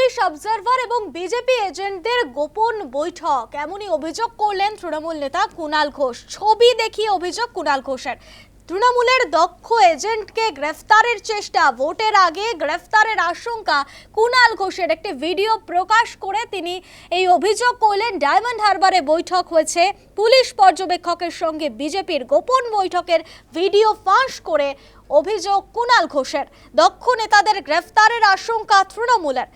Police observer এবং BJP এজেন্টদের গোপন বৈঠক এমনই অভিযোগ করলেন তৃণমূল নেতা কুণাল ঘোষ। ছবি দেখিয়ে অভিযোগ কুণাল ঘোষের। তৃণমূলের দক্ষ এজেন্টকে গ্রেফতারের চেষ্টা, ভোটের আগে গ্রেফতারের আশঙ্কা। কুণাল ঘোষের একটি ভিডিও প্রকাশ করে তিনি এই অভিযোগ করলেন। ডায়মন্ড হারবারে বৈঠক হয়েছে পুলিশ পর্যবেক্ষকের সঙ্গে বিজেপির, গোপন বৈঠকের ভিডিও ফাঁস করে অভিযোগ কুণাল ঘোষের। দক্ষ নেতাদের গ্রেফতারের আশঙ্কা তৃণমূলের।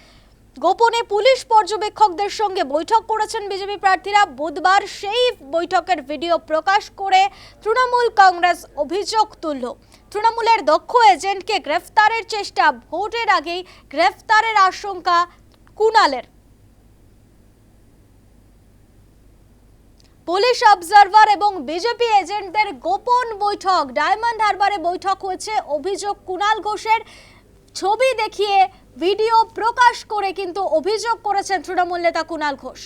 গোপনে পুলিশ পর্যবেক্ষকদের সঙ্গে বৈঠক করেছেন বিজেপি প্রার্থীরা। বুধবার সেই বৈঠকের ভিডিও প্রকাশ করে তৃণমূল কংগ্রেস অভিযোগ তুলল। তৃণমূলের দক্ষ এজেন্টকে গ্রেফতারের চেষ্টা, ভোটের আগেই গ্রেফতারের আশঙ্কা কুণালের। পুলিশ অবজারভার এবং বিজেপি এজেন্টদের গোপন বৈঠক, ডায়মন্ড হারবারে বৈঠক হয়েছে অভিযোগ কুণাল ঘোষের। ছবি দেখিয়ে ভিডিও প্রকাশ করে কিন্তু অভিযোগ করেছেন তৃণমূল নেতা কুণাল ঘোষ।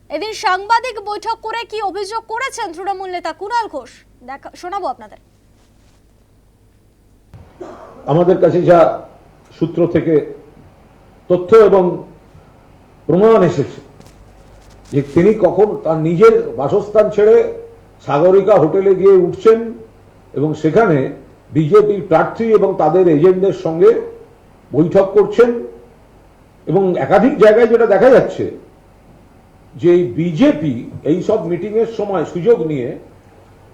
এদিন সাংবাদিক বৈঠক করে কি অভিযোগ করেছেন তৃণমূল নেতা কুণাল ঘোষ শোনাবো আপনাদের। আমাদের কাছে যা সূত্র থেকে তথ্য এবং প্রমাণ এসেছে যে তিনি কখন তার নিজের বাসস্থান ছেড়ে সাগরিকা হোটেলে গিয়ে উঠছেন এবং সেখানে বিজেপির প্রার্থী এবং তাদের এজেন্টদের সঙ্গে বৈঠক করছেন। এবং একাধিক জায়গায় যেটা দেখা যাচ্ছে যে বিজেপি এই সব মিটিং এর সময় সুযোগ নিয়ে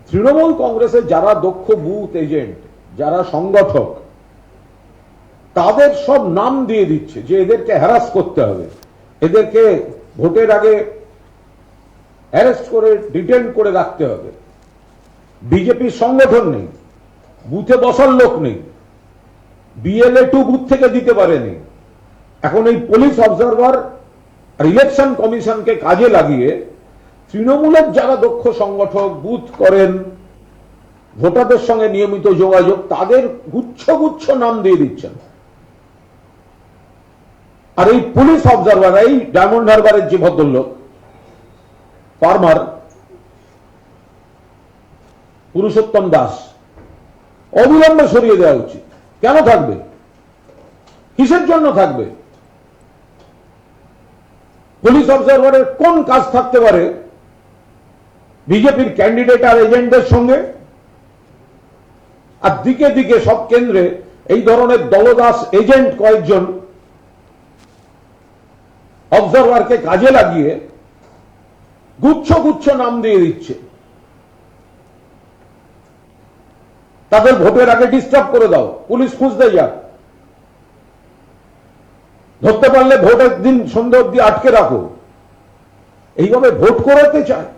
তৃণমূল কংগ্রেসের যারা দক্ষ বুথ এজেন্ট, যারা সংগঠক, তাদের সব নাম দিয়ে দিচ্ছে যে এদেরকে হ্যারাস করতে হবে, এদেরকে ভোটের আগে অ্যারেস্ট করে ডিটেইন করে রাখতে হবে। বিজেপির সংগঠন নেই, বুথে বসার লোক নেই, বিএলএ 2 বুথ থেকে দিতে পারেনি। এখন এই পুলিশ অবজারভার আর ইলেকশন কমিশনকে কাজে লাগিয়ে তৃণমূলের যারা দক্ষ সংগঠক, বুথ করেন, ভোটারদের সঙ্গে নিয়মিত যোগাযোগ, তাদের গুচ্ছ গুচ্ছ নাম দিয়ে দিচ্ছেন। আর এই পুলিশ অবজারভার, এই ডায়মন্ড হারবারের যে ভদ্রলোক ফার্মার পুরুষোত্তম দাস, অবিলম্বে সরিয়ে দেওয়া উচিত। কেন থাকবে? কিসের জন্য থাকবে? পুলিশ অবজারভারের কোন কাজ থাকতে পারে বিজেপির ক্যান্ডিডেট আর এজেন্টদের সঙ্গে? আর দিকে দিকে সব কেন্দ্রে এই ধরনের দলদাস এজেন্ট কয়েকজন অবজারভারকে কাজে লাগিয়ে গুচ্ছ গুচ্ছ নাম দিয়ে দিচ্ছে। তাদের ভোটের আগে ডিস্টার্ব করে দাও, পুলিশ খুঁজতে যাক, ধরতে পারলে ভোটের দিন সন্ধ্যা অব্দি আটকে রাখো। এইভাবে ভোট করাতে চায়।